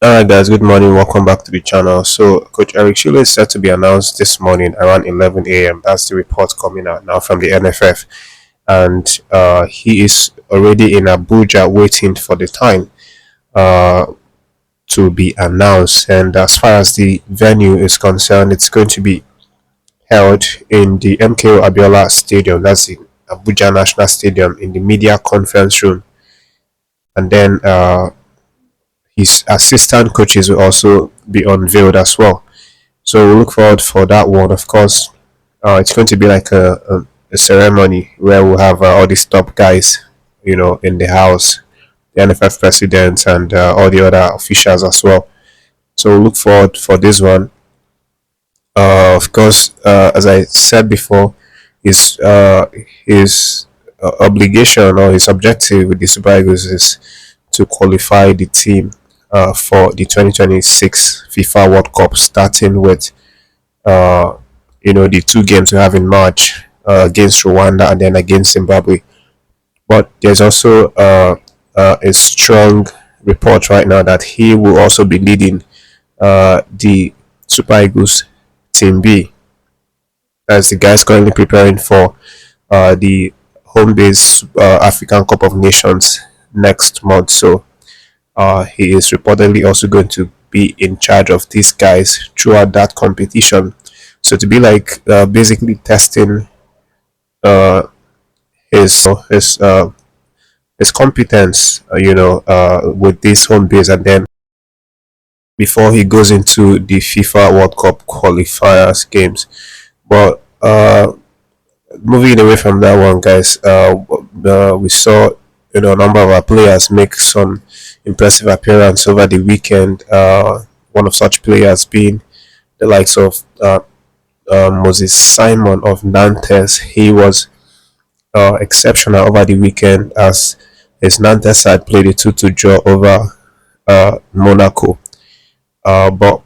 Alright guys, good morning, welcome back to the channel. So Coach Eric Chelle is set to be announced this morning around 11 a.m. That's the report coming out now from the NFF. And he is already in Abuja waiting for the time uh, to be announced. And as far as the venue is concerned, it's going to be held in the MKO Abiola Stadium. That's the Abuja National Stadium in the media conference room. And then his assistant coaches will also be unveiled as well. So we look forward for that one. Of course, it's going to be like a ceremony where we'll have all these top guys, in the house, the NFF president and all the other officials as well. So we look forward for this one. Of course, as I said before, his obligation or his objective with the Super Eagles is to qualify the team for the 2026 FIFA World Cup, starting with the two games we have in March against Rwanda and then against Zimbabwe. But there's also a strong report right now that he will also be leading the Super Eagles Team B, as the guys currently preparing for the home base African Cup of Nations next month. So he is reportedly also going to be in charge of these guys throughout that competition. So to be like basically testing uh, his competence, with this home base, and then before he goes into the FIFA World Cup qualifiers games. But moving away from that one, guys, we saw a number of our players make some impressive appearance over the weekend. One of such players being the likes of Moses Simon of Nantes. He was exceptional over the weekend as his Nantes side played a 2-2 draw over Monaco. But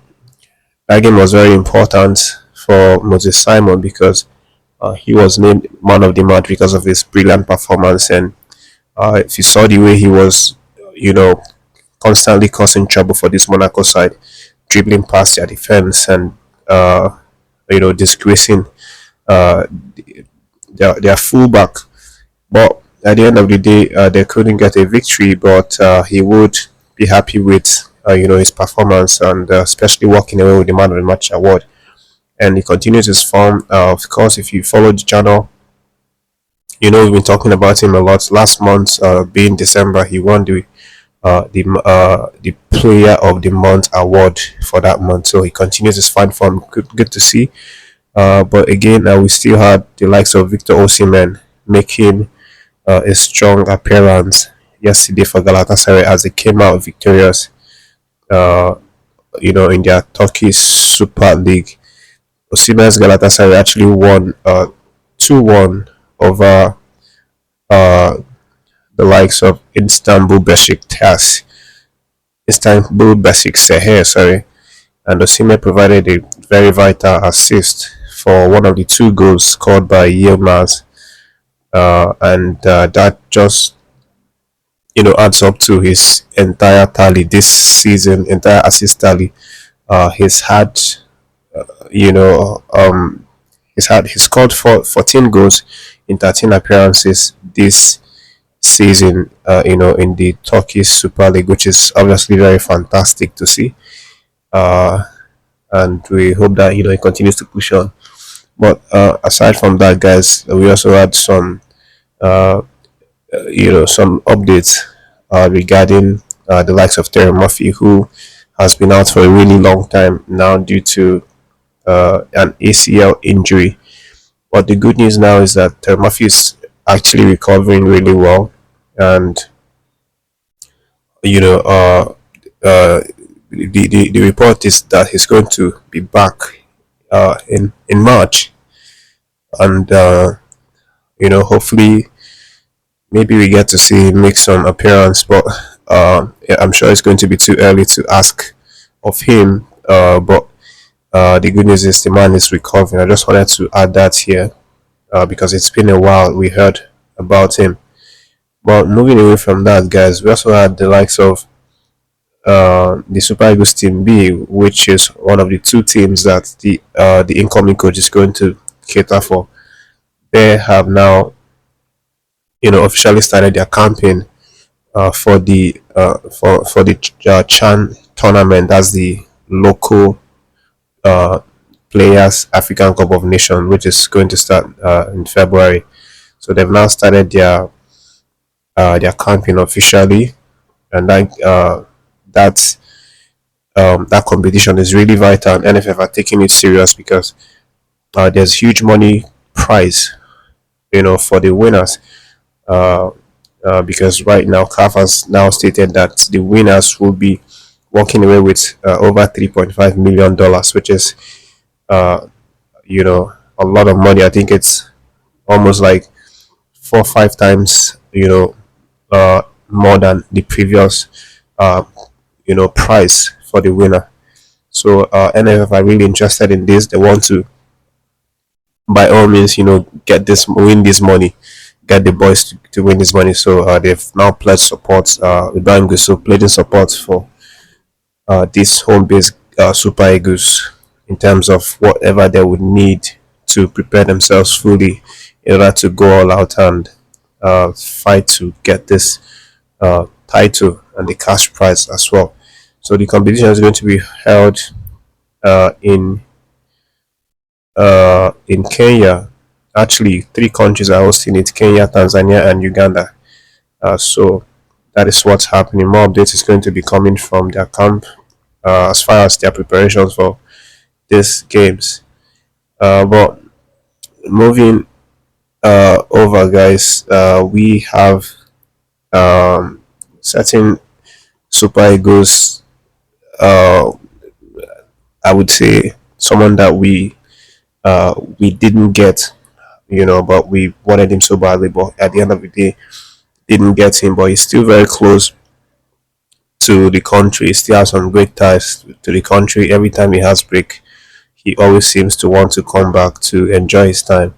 that game was very important for Moses Simon because he was named man of the match because of his brilliant performance. And if you saw the way he was, constantly causing trouble for this Monaco side, dribbling past their defense and disgracing uh, their fullback. But at the end of the day, they couldn't get a victory. But he would be happy with his performance, and especially walking away with the man of the match award. And he continues his form. Of course, if you follow the channel, we've been talking about him a lot. Last month, being December, he won the Player of the Month award for that month. So he continues his fine form. Good to see. But again, we still had the likes of Victor Osimhen making a strong appearance yesterday for Galatasaray as they came out victorious. Uh, in their Turkish Super League. Osimhen's Galatasaray actually won 2-1 over uh, the likes of Istanbul Besiktas, sorry. And Osimhen provided a very vital assist for one of the two goals scored by Yilmaz, and that just adds up to his entire tally this season, entire assist tally. He's had you know he's scored 14 goals in 13 appearances this season, in the Turkish Super League, which is obviously very fantastic to see. Uh, and we hope that he continues to push on. But aside from that, guys, we also had uh, some updates regarding the likes of Terry Murphy, who has been out for a really long time now due to an ACL injury. But the good news now is that Terry Murphy is actually recovering really well, and you know, uh, the report is that he's going to be back in March, and hopefully maybe we get to see him make some appearance. But yeah, I'm sure it's going to be too early to ask of him. But the good news is the man is recovering. I just wanted to add that here because it's been a while we heard about him. But moving away from that, guys, we also had the likes of the Super Eagles Team B, which is one of the two teams that the incoming coach is going to cater for. They have now, officially started their campaign for the Chan tournament. That's the local uh, Players African Cup of Nations, which is going to start in February. So they've now started their campaign officially, and that that competition is really vital. And NFF are taking it serious because there's huge money prize, for the winners. Uh, because right now CAF has now stated that the winners will be walking away with over $3.5 million, which is uh, a lot of money. I think it's almost like 4 or 5 times more than the previous uh, price for the winner. So NFF are really interested in this. They want to, by all means, win this money, get the boys to win this money. So they've now pledged support. Ibrahim Gusso pledging support for this home-based Super Eagles in terms of whatever they would need to prepare themselves fully in order to go all out and fight to get this title and the cash prize as well. So the competition is going to be held uh, in in Kenya. Actually, three countries are hosting it: Kenya, Tanzania, and Uganda. So that is what's happening. More updates is going to be coming from their camp as far as their preparations for these games. But moving over, guys, we have certain Super Eagles. Uh, I would say someone that we didn't get, but we wanted him so badly. But at the end of the day, didn't get him. But he's still very close to the country. He still has some great ties to the country. Every time he has break, he always seems to want to come back to enjoy his time.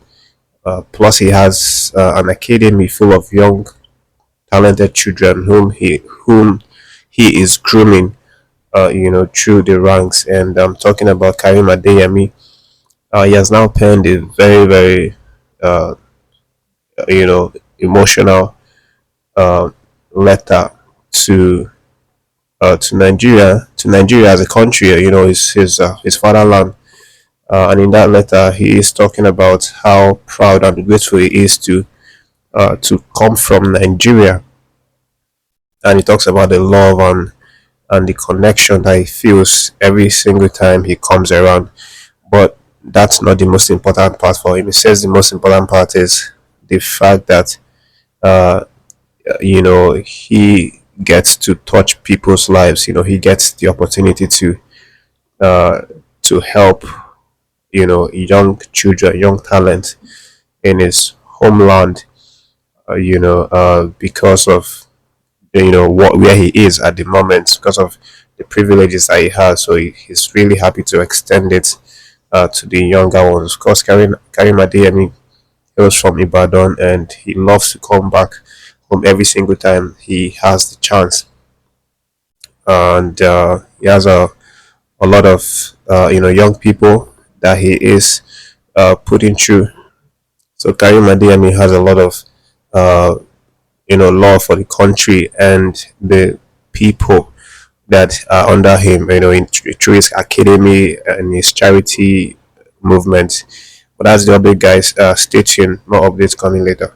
Plus, he has an academy full of young, talented children whom he is grooming, through the ranks. And I'm talking about Karim Adeyemi. He has now penned a very, very, uh, emotional uh, letter to to Nigeria as a country. His fatherland. And in that letter, he is talking about how proud and grateful he is to come from Nigeria, and he talks about the love and the connection that he feels every single time he comes around. But that's not the most important part for him. He says the most important part is the fact that uh, he gets to touch people's lives. He gets the opportunity uh, to help young children, young talent in his homeland. Because of what where he is at the moment, because of the privileges that he has. So he's really happy to extend it to the younger ones. Of course, Karim Adeyemi hails from Ibadan, and he loves to come back home every single time he has the chance. And he has a lot of young people that he is putting through. So Karim Adeyemi has a lot of uh, love for the country and the people that are under him. Through his academy and his charity movement. But that's the update, guys. Stay tuned. More updates coming later.